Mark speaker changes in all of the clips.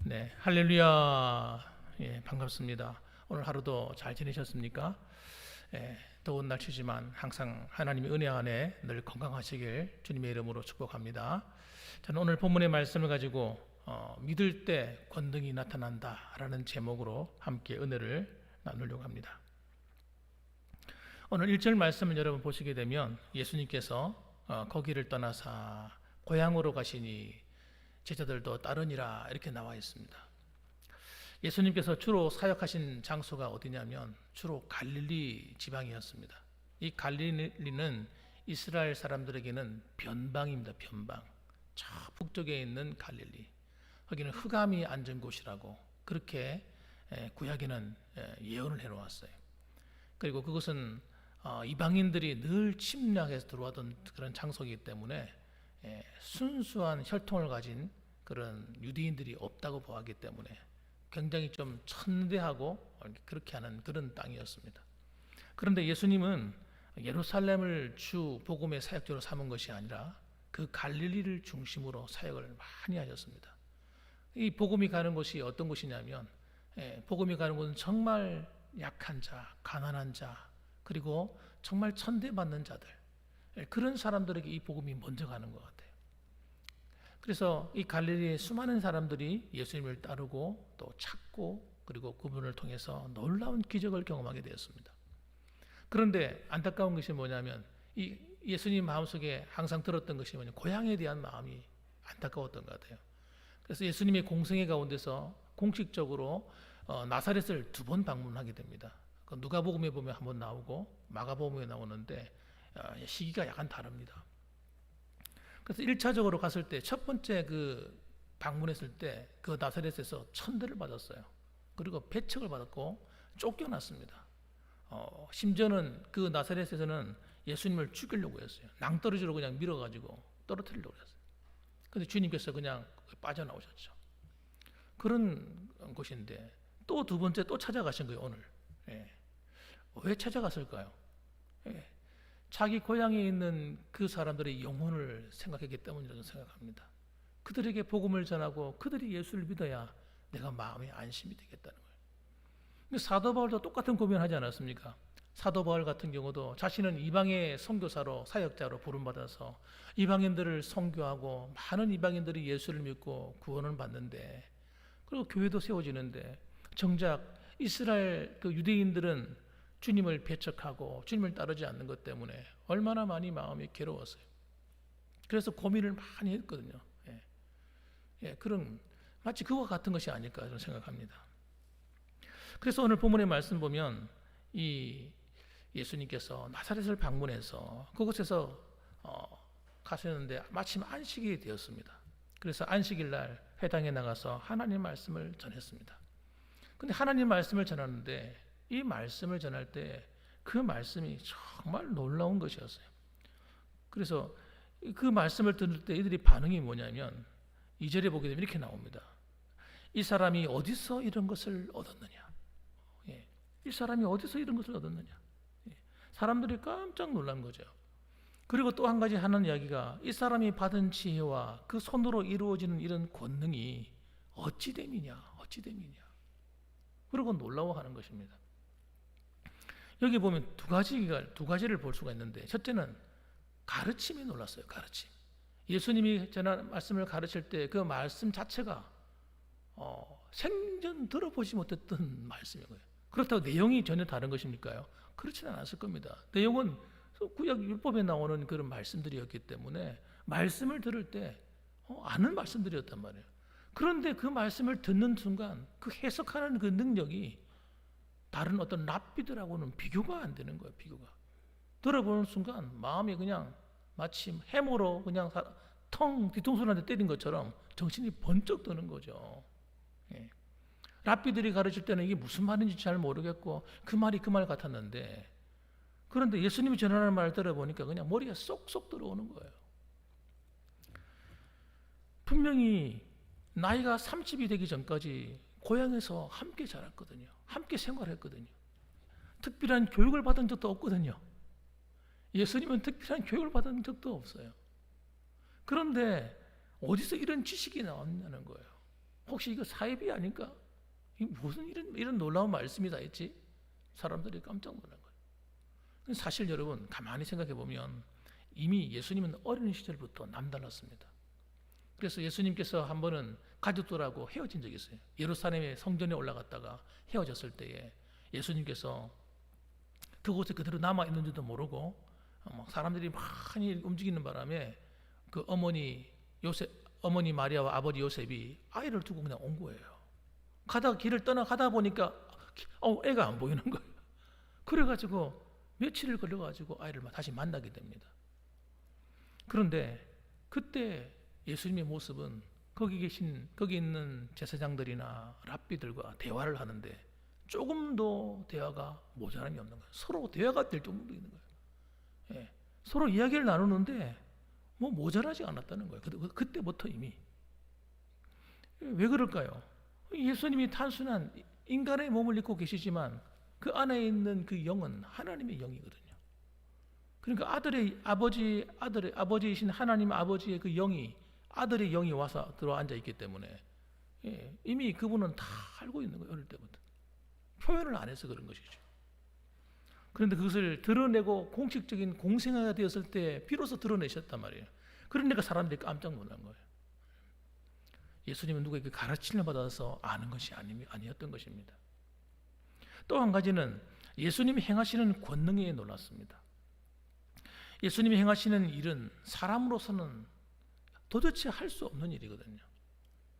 Speaker 1: 네, 할렐루야. 예, 반갑습니다. 오늘 하루도 잘 지내셨습니까? 예, 더운 날씨지만 항상 하나님의 은혜 안에 늘 건강하시길 주님의 이름으로 축복합니다. 저는 오늘 본문의 말씀을 가지고 믿을 때 권능이 나타난다라는 제목으로 함께 은혜를 나누려고 합니다. 오늘 1절 말씀을 여러분 보시게 되면 예수님께서 거기를 떠나사 고향으로 가시니 제자들도 따르니라 이렇게 나와 있습니다. 예수님께서 주로 사역하신 장소가 어디냐면 주로 갈릴리 지방이었습니다. 이 갈릴리는 이스라엘 사람들에게는 변방입니다. 변방. 저 북쪽에 있는 갈릴리. 거기는 흑암이 앉은 곳이라고 그렇게 구약에는 예언을 해놓았어요. 그리고 그것은 이방인들이 늘 침략해서 들어왔던 그런 장소이기 때문에 순수한 혈통을 가진 그런 유대인들이 없다고 보았기 때문에 굉장히 좀 천대하고 그렇게 하는 그런 땅이었습니다. 그런데 예수님은 예루살렘을 주 복음의 사역지로 삼은 것이 아니라 그 갈릴리를 중심으로 사역을 많이 하셨습니다. 이 복음이 가는 곳이 어떤 곳이냐면 복음이 가는 곳은 정말 약한 자, 가난한 자, 그리고 정말 천대받는 자들, 그런 사람들에게 이 복음이 먼저 가는 것 같아요. 그래서 이 갈릴리의 수많은 사람들이 예수님을 따르고 또 찾고 그리고 그분을 통해서 놀라운 기적을 경험하게 되었습니다. 그런데 안타까운 것이 뭐냐면 이 예수님 마음속에 항상 들었던 것이 뭐냐면 고향에 대한 마음이 안타까웠던 것 같아요. 그래서 예수님의 공생애 가운데서 공식적으로 나사렛을 2번 방문하게 됩니다. 누가복음에 보면 한번 나오고 마가복음에 나오는데 시기가 약간 다릅니다. 그래서 1차적으로 갔을 때 첫 번째 그 방문했을 때 그 나사렛에서 천대를 받았어요. 그리고 배척을 받았고 쫓겨났습니다. 심지어는 그 나사렛에서는 예수님을 죽이려고 했어요. 낭떠러지로 그냥 밀어가지고 떨어뜨리려고 했어요. 그런데 주님께서 그냥 빠져나오셨죠. 그런 곳인데 또 2번째 또 찾아가신 거예요. 오늘. 왜 찾아갔을까요? 자기 고향에 있는 그 사람들의 영혼을 생각했기 때문이라고 생각합니다. 그들에게 복음을 전하고 그들이 예수를 믿어야 내가 마음에 안심이 되겠다는 거예요. 근데 사도 바울도 똑같은 고민하지 않았습니까? 사도 바울 같은 경우도 자신은 이방의 선교사로 사역자로 부름받아서 이방인들을 선교하고 많은 이방인들이 예수를 믿고 구원을 받는데 그리고 교회도 세워지는데 정작 이스라엘 그 유대인들은 주님을 배척하고 주님을 따르지 않는 것 때문에 얼마나 많이 마음이 괴로웠어요. 그래서 고민을 많이 했거든요. 그런 마치 그와 같은 것이 아닐까 저는 생각합니다. 그래서 오늘 본문의 말씀 보면 이 예수님께서 나사렛을 방문해서 그곳에서 가셨는데 마침 안식이 되었습니다. 그래서 안식일 날 회당에 나가서 하나님 말씀을 전했습니다. 근데 하나님 말씀을 전하는데 이 말씀을 전할 때 그 말씀이 정말 놀라운 것이었어요. 그래서 그 말씀을 들을 때 이들이 반응이 뭐냐면 2절에 보게 되면 이렇게 나옵니다. 이 사람이 어디서 이런 것을 얻었느냐? 이 사람이 어디서 이런 것을 얻었느냐? 사람들이 깜짝 놀란 거죠. 그리고 또 한 가지 하는 이야기가 이 사람이 받은 지혜와 그 손으로 이루어지는 이런 권능이 어찌 됨이냐? 어찌 됨이냐? 그리고 놀라워하는 것입니다. 여기 보면 두 가지를 볼 수가 있는데 첫째는 가르침이 놀랐어요. 가르침. 예수님이 전한 말씀을 가르칠 때 그 말씀 자체가 생전 들어보지 못했던 말씀이고요. 그렇다고 내용이 전혀 다른 것입니까요? 그렇지는 않았을 겁니다. 내용은 구약 율법에 나오는 그런 말씀들이었기 때문에 말씀을 들을 때 아는 말씀들이었단 말이에요. 그런데 그 말씀을 듣는 순간 그 해석하는 그 능력이 다른 어떤 랍비들하고는 비교가 안 되는 거예요. 비교가. 들어보는 순간 마음이 그냥 마치 해모로 그냥 뒤통수한테 때린 것처럼 정신이 번쩍 드는 거죠. 랍비들이 가르칠 때는 이게 무슨 말인지 잘 모르겠고 그 말이 그 말 같았는데 그런데 예수님이 전하는 말을 들어보니까 그냥 머리가 쏙쏙 들어오는 거예요. 분명히 나이가 30이 되기 전까지 고향에서 함께 자랐거든요. 함께 생활했거든요. 특별한 교육을 받은 적도 없거든요. 예수님은 특별한 교육을 받은 적도 없어요. 그런데 어디서 이런 지식이 나왔냐는 거예요. 혹시 이거 사이비 아닐까? 이 무슨 이런 놀라운 말씀이 다 있지? 사람들이 깜짝 놀란 거예요. 사실 여러분 가만히 생각해 보면 이미 예수님은 어린 시절부터 남달랐습니다. 그래서 예수님께서 한 번은 가족들하고 헤어진 적이 있어요. 예루살렘의 성전에 올라갔다가 헤어졌을 때에 예수님께서 그곳에 그대로 남아 있는지도 모르고 막 사람들이 많이 움직이는 바람에 그 어머니 마리아와 아버지 요셉이 아이를 두고 그냥 온 거예요. 길을 떠나가다 보니까 애가 안 보이는 거예요. 그래가지고 며칠을 걸려가지고 아이를 다시 만나게 됩니다. 그런데 그때 예수님의 모습은 거기 있는 제사장들이나 랍비들과 대화를 하는데 조금도 대화가 모자람이 없는 거예요. 서로 대화가 될 정도로 있는 거예요. 예, 서로 이야기를 나누는데 뭐 모자라지 않았다는 거예요. 그때부터 이미. 왜 그럴까요? 예수님이 단순한 인간의 몸을 입고 계시지만 그 안에 있는 그 영은 하나님의 영이거든요. 그러니까 아버지이신 하나님 아버지의 그 영이 아들의 영이 와서 들어앉아 있기 때문에 이미 그분은 다 알고 있는 거예요. 어릴 때부터. 표현을 안 해서 그런 것이죠. 그런데 그것을 드러내고 공식적인 공생애가 되었을 때 비로소 드러내셨단 말이에요. 그러니까 사람들이 깜짝 놀란 거예요. 예수님은 누구에게 가르침을 받아서 아는 것이 아니었던 것입니다. 또 한 가지는 예수님이 행하시는 권능에 놀랐습니다. 예수님이 행하시는 일은 사람으로서는 도대체 할 수 없는 일이거든요.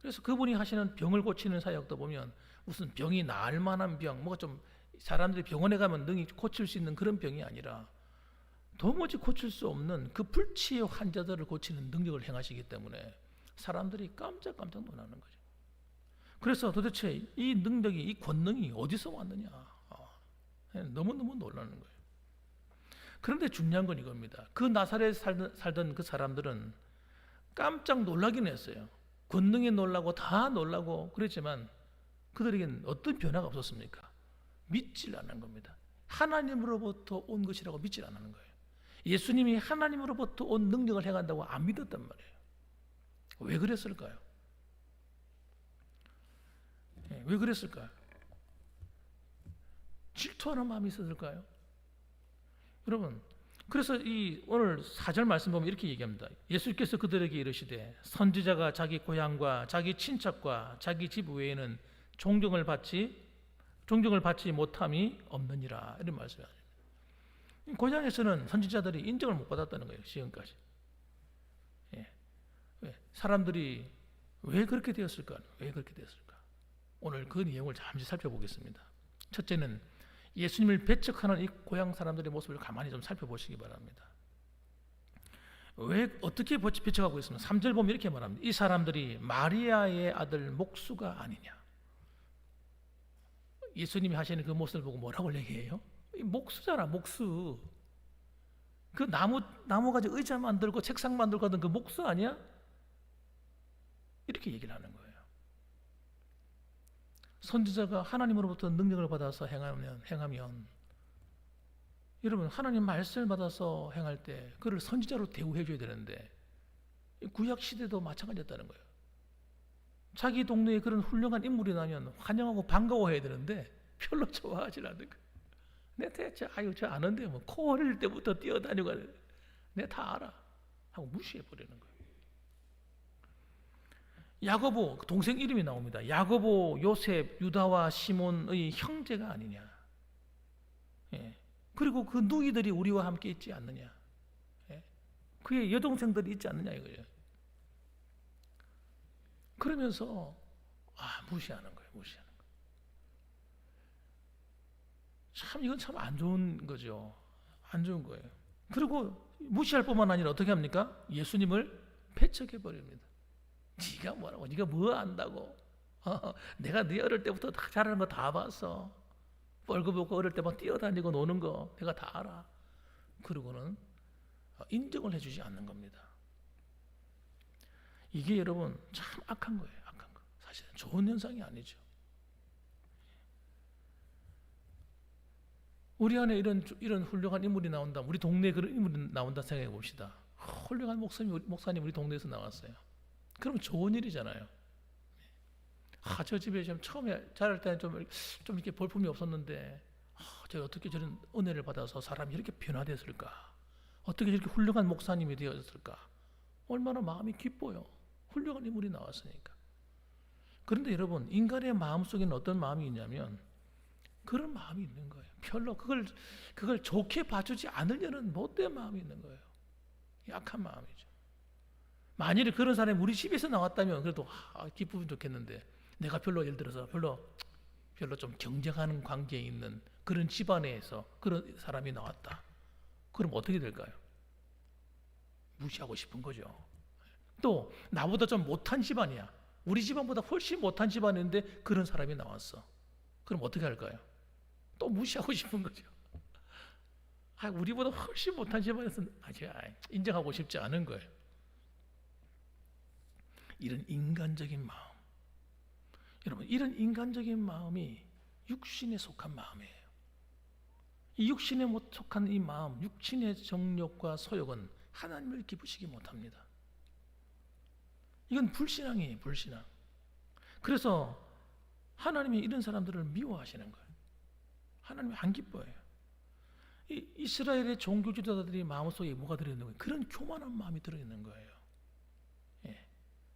Speaker 1: 그래서 그분이 하시는 병을 고치는 사역도 보면 무슨 병이 나을 만한 병, 뭐가 좀 사람들이 병원에 가면 능히 고칠 수 있는 그런 병이 아니라 도무지 고칠 수 없는 그 불치의 환자들을 고치는 능력을 행하시기 때문에 사람들이 깜짝 놀라는 거죠. 그래서 도대체 이 능력이, 이 권능이 어디서 왔느냐, 너무너무 놀라는 거예요. 그런데 중요한 건 이겁니다. 그 나사렛에 살던 그 사람들은 깜짝 놀라긴 했어요. 권능에 놀라고 다 놀라고 그랬지만 그들에게는 어떤 변화가 없었습니까? 믿질 않는 겁니다. 하나님으로부터 온 것이라고 믿질 않는 거예요. 예수님이 하나님으로부터 온 능력을 행한다고 안 믿었단 말이에요. 왜 그랬을까요? 왜 그랬을까요? 질투하는 마음이 있었을까요? 여러분, 그래서 이 오늘 4절 말씀 보면 이렇게 얘기합니다. 예수께서 그들에게 이르시되 선지자가 자기 고향과 자기 친척과 자기 집 외에는 존경을 받지 못함이 없느니라, 이런 말씀을 합니다. 고향에서는 선지자들이 인정을 못 받았다는 거예요. 지금까지. 사람들이 왜 그렇게 되었을까? 오늘 그 내용을 잠시 살펴보겠습니다. 첫째는 예수님을 배척하는 이 고향 사람들의 모습을 가만히 좀 살펴보시기 바랍니다. 왜 어떻게 배척하고 있습니까? 3절 보면 이렇게 말합니다. 이 사람들이 마리아의 아들 목수가 아니냐. 예수님이 하시는 그 모습을 보고 뭐라고 얘기해요? 목수잖아, 목수. 그 나무 가지고 의자 만들고 책상 만들고 하던 그 목수 아니야? 이렇게 얘기를 하는 거예요. 선지자가 하나님으로부터 능력을 받아서 행하면 여러분, 하나님 말씀을 받아서 행할 때 그를 선지자로 대우해 줘야 되는데 구약 시대도 마찬가지였다는 거예요. 자기 동네에 그런 훌륭한 인물이 나면 환영하고 반가워해야 되는데 별로 좋아하지 않는 거예요. 내 대체 저 아는데 뭐 코 어릴 때부터 뛰어다니고 내 다 알아 하고 무시해 버리는 거예요. 야고보 동생 이름이 나옵니다. 야고보, 요셉, 유다와 시몬의 형제가 아니냐. 그리고 그 누이들이 우리와 함께 있지 않느냐. 그의 여동생들이 있지 않느냐 이거예요. 그러면서 무시하는 거예요. 참 이건 참 안 좋은 거죠. 안 좋은 거예요. 그리고 무시할 뿐만 아니라 어떻게 합니까? 예수님을 배척해 버립니다. 네가 뭐라고? 네가 뭐 안다고? 내가 네 어릴 때부터 다 잘하는 거 다 봤어. 벌거벗고 어릴 때만 뛰어다니고 노는 거 내가 다 알아. 그러고는 인정을 해주지 않는 겁니다. 이게 여러분 참 악한 거예요. 악한 거. 사실은 좋은 현상이 아니죠. 우리 안에 이런 훌륭한 인물이 나온다. 우리 동네에 그런 인물이 나온다 생각해 봅시다. 훌륭한 목사님 우리 동네에서 나왔어요. 그럼 좋은 일이잖아요. 저 집에 좀 처음에 자랄 때는 좀 이렇게 볼품이 없었는데, 제가 어떻게 저런 은혜를 받아서 사람이 이렇게 변화됐을까? 어떻게 이렇게 훌륭한 목사님이 되었을까? 얼마나 마음이 기뻐요. 훌륭한 인물이 나왔으니까. 그런데 여러분, 인간의 마음 속에는 어떤 마음이 있냐면 그런 마음이 있는 거예요. 별로 그걸 좋게 봐주지 않으려는 못된 마음이 있는 거예요. 약한 마음이죠. 만일에 그런 사람이 우리 집에서 나왔다면 그래도 기쁘면 좋겠는데, 내가 별로 예를 들어서 별로 좀 경쟁하는 관계에 있는 그런 집안에서 그런 사람이 나왔다. 그럼 어떻게 될까요? 무시하고 싶은 거죠. 또 나보다 좀 못한 집안이야. 우리 집안보다 훨씬 못한 집안인데 그런 사람이 나왔어. 그럼 어떻게 할까요? 또 무시하고 싶은 거죠. 우리보다 훨씬 못한 집안에서 인정하고 싶지 않은 거예요. 이런 인간적인 마음, 여러분, 이런 인간적인 마음이 육신에 속한 마음이에요. 이 육신에 속한 이 마음, 육신의 정욕과 소욕은 하나님을 기쁘시게 못합니다. 이건 불신앙이에요, 불신앙. 그래서 하나님이 이런 사람들을 미워하시는 거예요. 하나님이 안 기뻐해요. 이 이스라엘의 종교 지도자들이 마음속에 뭐가 들어있는 거예요? 그런 교만한 마음이 들어있는 거예요. 예.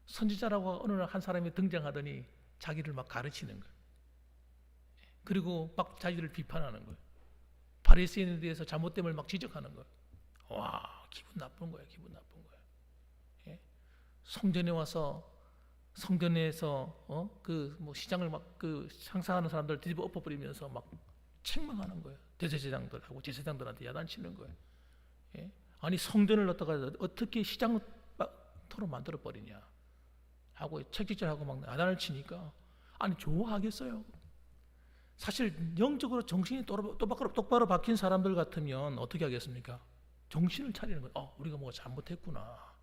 Speaker 1: 선지자라고 어느 날 한 사람이 등장하더니 자기를 막 가르치는 거예요. 그리고 막 자기를 비판하는 거예요. 바리새인에 대해서 잘못됨을 막 지적하는 거예요. 와, 기분 나쁜 거예요. 기분 나쁜 거예요. 예? 성전에 와서 성전에서 시장을 막 상상하는 사람들 뒤집어 엎어버리면서 막 책망하는 거예요. 대제사장들하고 제사장들한테 야단치는 거예요. 예? 아니 성전을 넣다가 어떻게 시장터로 만들어 버리냐 하고 책직질하고 막 야단을 치니까 아니 좋아하겠어요. 사실 영적으로 정신이 똑바로 박힌 사람들 같으면 어떻게 하겠습니까? 정신을 차리는 거예요. 우리가 뭐 잘못했구나.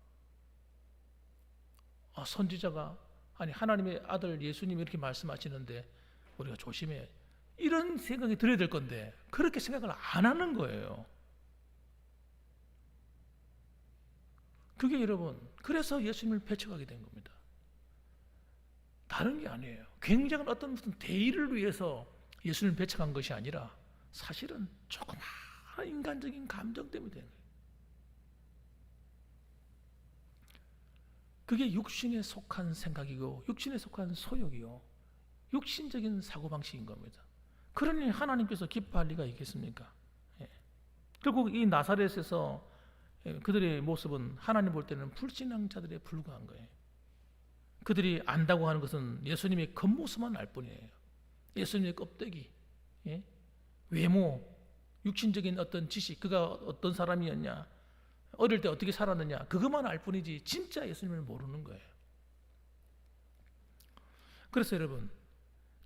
Speaker 1: 선지자가 아니 하나님의 아들 예수님이 이렇게 말씀하시는데 우리가 조심해. 이런 생각이 들어야 될 건데 그렇게 생각을 안 하는 거예요. 그게 여러분, 그래서 예수님을 배척하게 된 겁니다. 다른 게 아니에요. 굉장한 어떤 무슨 대의를 위해서 예수님을 배척한 것이 아니라 사실은 조그마한 인간적인 감정 때문에 된 거예요. 그게 육신에 속한 생각이고 육신에 속한 소욕이요, 육신적인 사고방식인 겁니다. 그러니 하나님께서 기뻐할 리가 있겠습니까? 결국 이 나사렛에서 그들의 모습은 하나님 볼 때는 불신앙자들에 불과한 거예요. 그들이 안다고 하는 것은 예수님의 겉모습만 알 뿐이에요. 예수님의 껍데기, 외모, 육신적인 어떤 지식, 그가 어떤 사람이었냐, 어릴 때 어떻게 살았느냐, 그것만 알 뿐이지 진짜 예수님을 모르는 거예요. 그래서 여러분,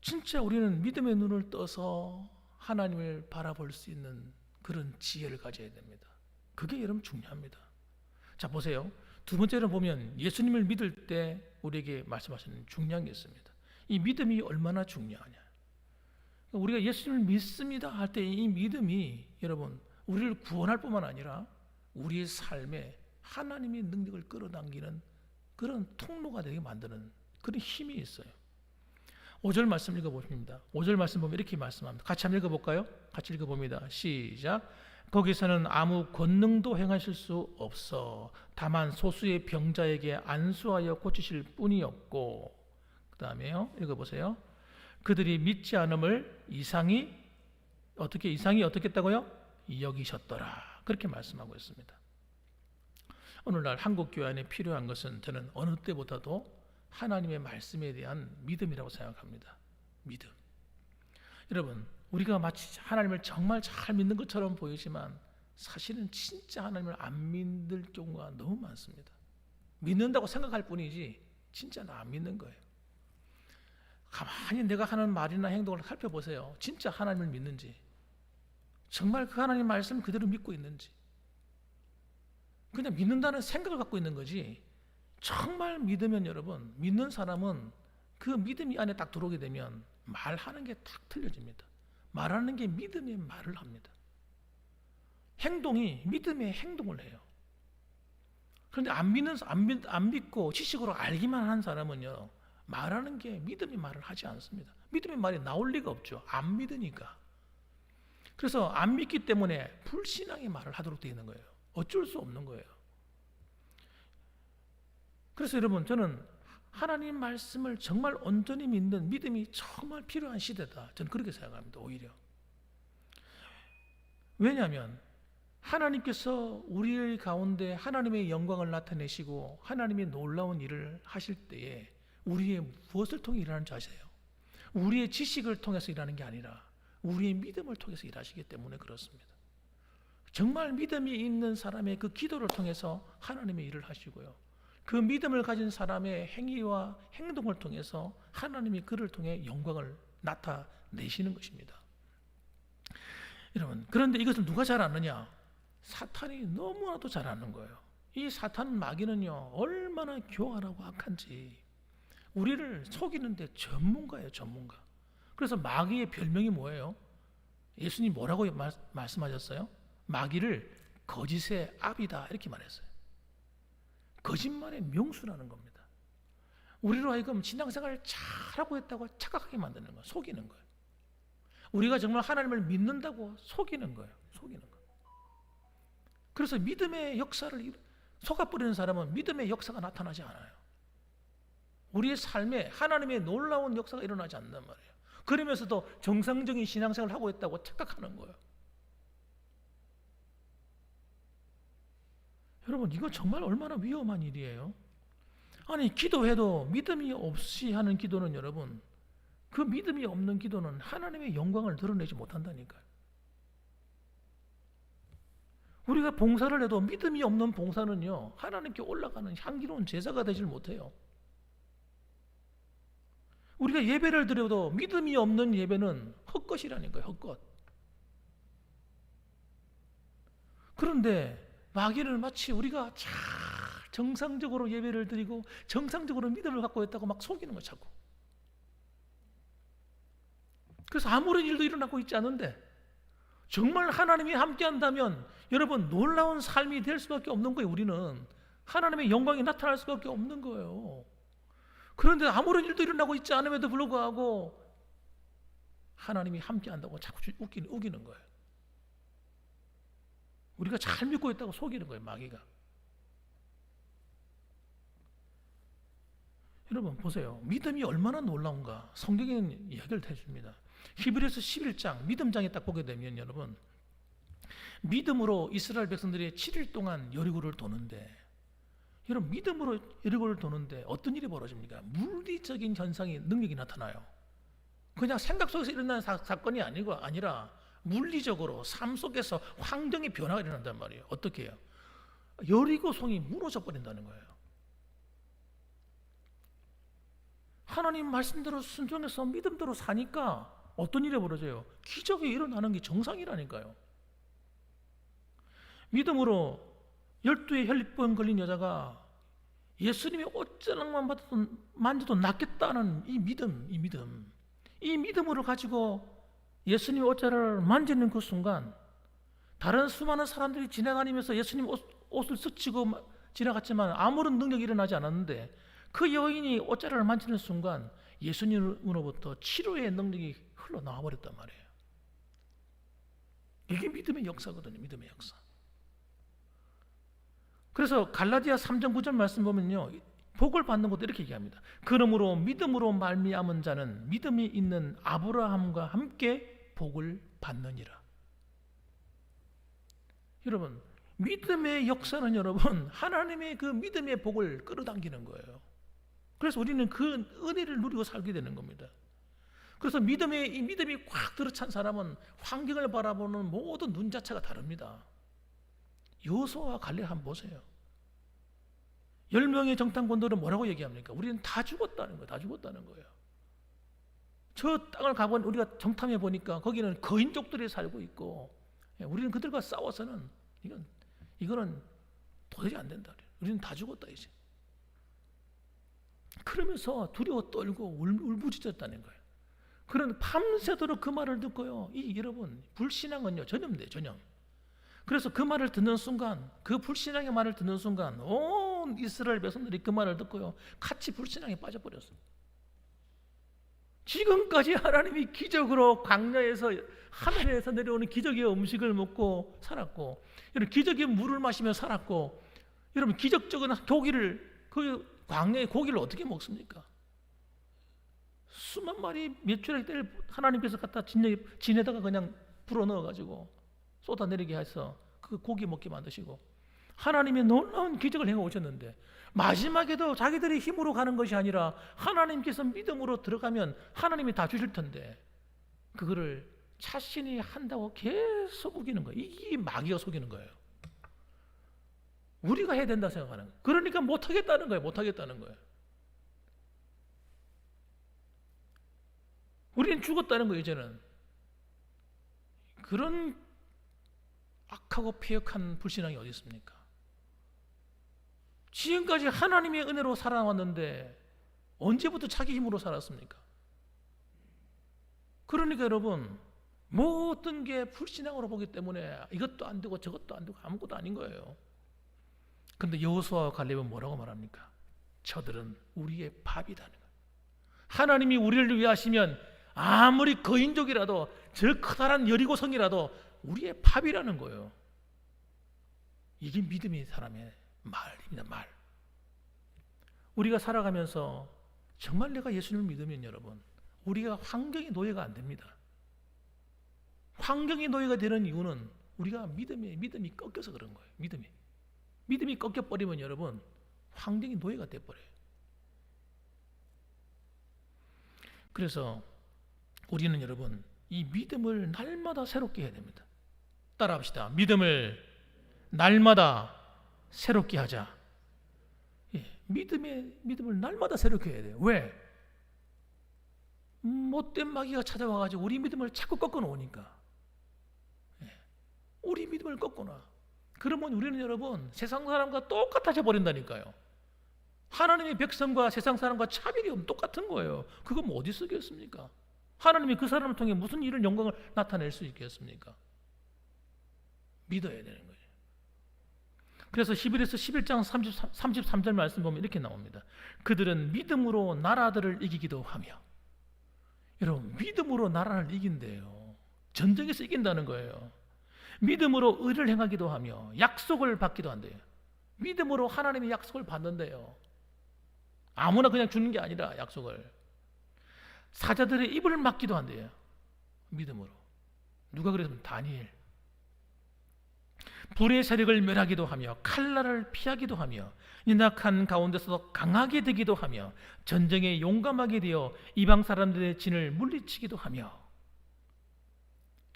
Speaker 1: 진짜 우리는 믿음의 눈을 떠서 하나님을 바라볼 수 있는 그런 지혜를 가져야 됩니다. 그게 여러분 중요합니다. 자, 보세요. 두 번째로 보면 예수님을 믿을 때 우리에게 말씀하시는 중요한 게 있습니다. 이 믿음이 얼마나 중요하냐. 우리가 예수님을 믿습니다 할 때 이 믿음이 여러분 우리를 구원할 뿐만 아니라 우리의 삶에 하나님의 능력을 끌어당기는 그런 통로가 되게 만드는 그런 힘이 있어요. 5절 말씀 읽어보십니다. 5절 말씀 보면 이렇게 말씀합니다. 같이 한번 읽어볼까요? 같이 읽어봅니다. 시작. 거기서는 아무 권능도 행하실 수 없어 다만 소수의 병자에게 안수하여 고치실 뿐이었고, 그 다음에요, 읽어보세요. 그들이 믿지 않음을 이상이 어떻게 했다고요? 여기셨더라. 그렇게 말씀하고 있습니다. 오늘날 한국교회 안에 필요한 것은 저는 어느 때보다도 하나님의 말씀에 대한 믿음이라고 생각합니다. 믿음. 여러분, 우리가 마치 하나님을 정말 잘 믿는 것처럼 보이지만 사실은 진짜 하나님을 안 믿을 경우가 너무 많습니다. 믿는다고 생각할 뿐이지 진짜는 안 믿는 거예요. 가만히 내가 하는 말이나 행동을 살펴보세요. 진짜 하나님을 믿는지, 정말 그 하나님 말씀을 그대로 믿고 있는지. 그냥 믿는다는 생각을 갖고 있는 거지, 정말 믿으면 여러분, 믿는 사람은 그 믿음이 안에 딱 들어오게 되면 말하는 게 딱 틀려집니다. 말하는 게 믿음의 말을 합니다. 행동이 믿음의 행동을 해요. 그런데 안 믿고 지식으로 알기만 한 사람은요, 말하는 게 믿음의 말을 하지 않습니다. 믿음의 말이 나올 리가 없죠. 안 믿으니까. 그래서 안 믿기 때문에 불신앙의 말을 하도록 되어 있는 거예요. 어쩔 수 없는 거예요. 그래서 여러분, 저는 하나님 말씀을 정말 온전히 믿는 믿음이 정말 필요한 시대다. 저는 그렇게 생각합니다. 오히려. 왜냐하면 하나님께서 우리 가운데 하나님의 영광을 나타내시고 하나님의 놀라운 일을 하실 때에 우리의 무엇을 통해 일하는 줄 아세요? 우리의 지식을 통해서 일하는 게 아니라 우리의 믿음을 통해서 일하시기 때문에 그렇습니다. 정말 믿음이 있는 사람의 그 기도를 통해서 하나님의 일을 하시고요. 그 믿음을 가진 사람의 행위와 행동을 통해서 하나님이 그를 통해 영광을 나타내시는 것입니다. 여러분, 그런데 이것을 누가 잘 아느냐? 사탄이 너무나도 잘 아는 거예요. 이 사탄 마귀는요, 얼마나 교활하고 악한지 우리를 속이는데 전문가예요, 전문가. 그래서 마귀의 별명이 뭐예요? 예수님 뭐라고 말씀하셨어요? 마귀를 거짓의 압이다 이렇게 말했어요. 거짓말의 명수라는 겁니다. 우리로 하여금 신앙생활을 잘하고 있다고 착각하게 만드는 거예요. 속이는 거예요. 우리가 정말 하나님을 믿는다고 속이는 거예요. 속이는 거예요. 그래서 믿음의 역사를 속아버리는 사람은 믿음의 역사가 나타나지 않아요. 우리의 삶에 하나님의 놀라운 역사가 일어나지 않는단 말이에요. 그러면서도 정상적인 신앙생활을 하고 있다고 착각하는 거예요. 여러분, 이거 정말 얼마나 위험한 일이에요. 아니, 기도해도 믿음이 없이 하는 기도는 여러분, 그 믿음이 없는 기도는 하나님의 영광을 드러내지 못한다니까요. 우리가 봉사를 해도 믿음이 없는 봉사는요, 하나님께 올라가는 향기로운 제사가 되질 못해요. 우리가 예배를 드려도 믿음이 없는 예배는 헛것이라니까요, 헛것. 그런데 마귀는 마치 우리가 잘 정상적으로 예배를 드리고 정상적으로 믿음을 갖고 있다고 막 속이는 거 자꾸. 그래서 아무런 일도 일어나고 있지 않은데 정말 하나님이 함께 한다면 여러분 놀라운 삶이 될 수밖에 없는 거예요. 우리는 하나님의 영광이 나타날 수밖에 없는 거예요. 그런데 아무런 일도 일어나고 있지 않음에도 불구하고 하나님이 함께 한다고 자꾸 우기는 거예요. 우리가 잘 믿고 있다고 속이는 거예요, 마귀가. 여러분 보세요. 믿음이 얼마나 놀라운가 성경에는 이야기를 해줍니다. 히브리서 11장 믿음장에 딱 보게 되면 여러분, 믿음으로 이스라엘 백성들이 7일 동안 여리고를 도는데, 여러분 믿음으로 여리고를 도는데 어떤 일이 벌어집니까? 물리적인 현상이 능력이 나타나요. 그냥 생각 속에서 일어나는 사건이 아니라 물리적으로 삶 속에서 환경의 변화가 일어난단 말이에요. 어떻게 해요? 여리고 성이 무너져 버린다는 거예요. 하나님 말씀대로 순종해서 믿음대로 사니까 어떤 일이 벌어져요? 기적이 일어나는 게 정상이라니까요. 믿음으로 12의 혈병 걸린 여자가 예수님의 옷자락만 만져도 낫겠다는 이 믿음으로 가지고 예수님의 옷자락을 만지는 그 순간 다른 수많은 사람들이 지나다니면서 예수님 옷을 스치고 지나갔지만 아무런 능력이 일어나지 않았는데 그 여인이 옷자락을 만지는 순간 예수님으로부터 치료의 능력이 흘러나와 버렸단 말이에요. 이게 믿음의 역사거든요. 믿음의 역사. 그래서 갈라디아 3장 9절 말씀 보면요, 복을 받는 것도 이렇게 얘기합니다. 그러므로 믿음으로 말미암은 자는 믿음이 있는 아브라함과 함께 복을 받느니라. 여러분, 믿음의 역사는 여러분 하나님의 그 믿음의 복을 끌어당기는 거예요. 그래서 우리는 그 은혜를 누리고 살게 되는 겁니다. 그래서 이 믿음이 확 들어찬 사람은 환경을 바라보는 모든 눈 자체가 다릅니다. 여호수아와 갈렙 한번 보세요. 10명의 정탐꾼들은 뭐라고 얘기합니까? 우리는 다 죽었다는 거예요. 다 죽었다는 거예요. 저 땅을 가본 우리가 정탐해 보니까 거기는 거인족들이 살고 있고 우리는 그들과 싸워서는 이거는 도저히 안 된다. 우리는 다 죽었다 이제. 그러면서 두려워 떨고 울부짖었다는 거예요. 그런 밤새도록 그 말을 듣고요. 여러분 불신앙은요 전염돼요. 전염. 그래서 그 말을 듣는 순간, 그 불신앙의 말을 듣는 순간 온 이스라엘 백성들이 그 말을 듣고요 같이 불신앙에 빠져버렸어요. 지금까지 하나님이 기적으로 광야에서 하늘에서 내려오는 기적의 음식을 먹고 살았고, 여러분 기적의 물을 마시며 살았고, 여러분 기적적인 그 광야의 고기를 어떻게 먹습니까? 수만 마리 메추라기 떼를 하나님께서 갖다 진에다가 그냥 불어 넣어가지고 쏟아내리게 해서 그 고기 먹게 만드시고, 하나님의 놀라운 기적을 행해 오셨는데, 마지막에도 자기들의 힘으로 가는 것이 아니라 하나님께서 믿음으로 들어가면 하나님이 다 주실 텐데, 그거를 자신이 한다고 계속 우기는 거예요. 이 마귀가 속이는 거예요. 우리가 해야 된다 생각하는 거예요. 그러니까 못하겠다는 거예요. 못하겠다는 거예요. 우리는 죽었다는 거예요. 이제는 그런 악하고 폐역한 불신앙이 어디 있습니까? 지금까지 하나님의 은혜로 살아왔는데 언제부터 자기 힘으로 살았습니까? 그러니까 여러분, 모든 게 불신앙으로 보기 때문에 이것도 안 되고 저것도 안 되고 아무것도 아닌 거예요. 그런데 여호수아와 갈렙은 뭐라고 말합니까? 저들은 우리의 밥이라는 거예요. 하나님이 우리를 위하시면 아무리 거인족이라도 저 커다란 여리고성이라도 우리의 밥이라는 거예요. 이게 믿음이 사람의 말입니다. 말. 우리가 살아가면서 정말 내가 예수님을 믿으면 여러분, 우리가 환경의 노예가 안 됩니다. 환경의 노예가 되는 이유는 우리가 믿음이 꺾여서 그런 거예요. 믿음이 꺾여버리면 여러분, 환경의 노예가 돼버려요. 그래서 우리는 여러분, 이 믿음을 날마다 새롭게 해야 됩니다. 따라합시다. 믿음을 날마다 새롭게 하자. 믿음을 날마다 새롭게 해야 돼요. 왜? 못된 마귀가 찾아와가지고 우리 믿음을 자꾸 꺾어놓으니까. 우리 믿음을 꺾어놔. 그러면 우리는 여러분, 세상 사람과 똑같아져 버린다니까요. 하나님의 백성과 세상 사람과 차별이 없는 똑같은 거예요. 그거 뭐 어디 쓰겠습니까? 하나님이 그 사람을 통해 무슨 일을 영광을 나타낼 수 있겠습니까? 믿어야 되는 거예요. 그래서 히브리서 11장 33절 말씀 보면 이렇게 나옵니다. 그들은 믿음으로 나라들을 이기기도 하며. 여러분, 믿음으로 나라를 이긴대요. 전쟁에서 이긴다는 거예요. 믿음으로 의를 행하기도 하며 약속을 받기도 한대요. 믿음으로 하나님의 약속을 받는데요. 아무나 그냥 주는 게 아니라 약속을. 사자들의 입을 막기도 한대요. 믿음으로. 누가 그랬으면 다니엘. 불의 세력을 멸하기도 하며 칼날을 피하기도 하며 연약한 가운데서도 강하게 되기도 하며 전쟁에 용감하게 되어 이방 사람들의 진을 물리치기도 하며.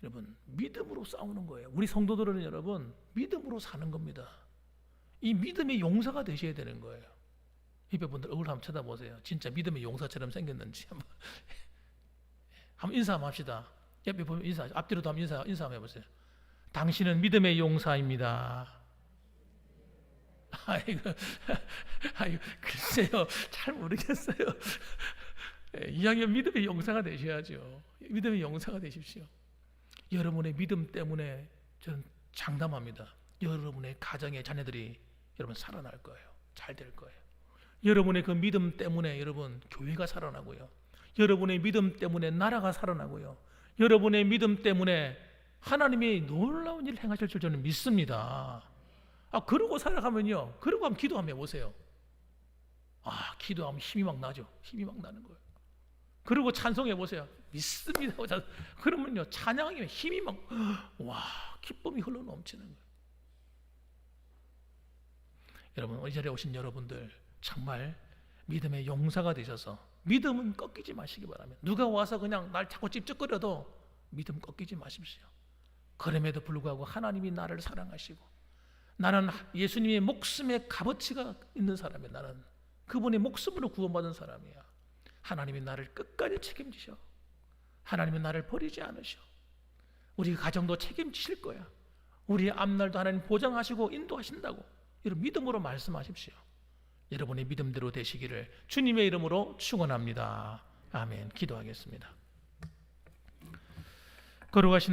Speaker 1: 여러분, 믿음으로 싸우는 거예요. 우리 성도들은 여러분, 믿음으로 사는 겁니다. 이 믿음의 용사가 되셔야 되는 거예요. 옆에 분들 얼굴 한번 쳐다보세요. 진짜 믿음의 용사처럼 생겼는지 한번 인사 한번 합시다. 옆에 보면 인사, 앞뒤로도 한번 인사 한번 해보세요. 당신은 믿음의 용사입니다. 아이고, 글쎄요, 잘 모르겠어요. 이왕이면 믿음의 용사가 되셔야죠. 믿음의 용사가 되십시오. 여러분의 믿음 때문에 저는 장담합니다. 여러분의 가정의 자녀들이 여러분 살아날 거예요. 잘 될 거예요. 여러분의 그 믿음 때문에 여러분 교회가 살아나고요. 여러분의 믿음 때문에 나라가 살아나고요. 여러분의 믿음 때문에 하나님이 놀라운 일을 행하실 줄 저는 믿습니다. 그러고 살아가면요. 그러고 한번 기도 한번 해보세요. 기도하면 힘이 막 나죠. 힘이 막 나는 거예요. 그리고 찬송해 보세요. 믿습니다. 그러면요, 찬양하면 힘이 막, 기쁨이 흘러 넘치는 거예요. 여러분, 이 자리에 오신 여러분들 정말 믿음의 용사가 되셔서 믿음은 꺾이지 마시기 바랍니다. 누가 와서 그냥 날 자꾸 찝쩍거려도 믿음 꺾이지 마십시오. 그럼에도 불구하고 하나님이 나를 사랑하시고 나는 예수님의 목숨의 값어치가 있는 사람이야. 나는 그분의 목숨으로 구원받은 사람이야. 하나님이 나를 끝까지 책임지셔. 하나님은 나를 버리지 않으셔. 우리 가정도 책임지실 거야. 우리의 앞날도 하나님 보장하시고 인도하신다고 이런 믿음으로 말씀하십시오. 여러분의 믿음대로 되시기를 주님의 이름으로 축원합니다. 아멘. 기도하겠습니다. 걸어가신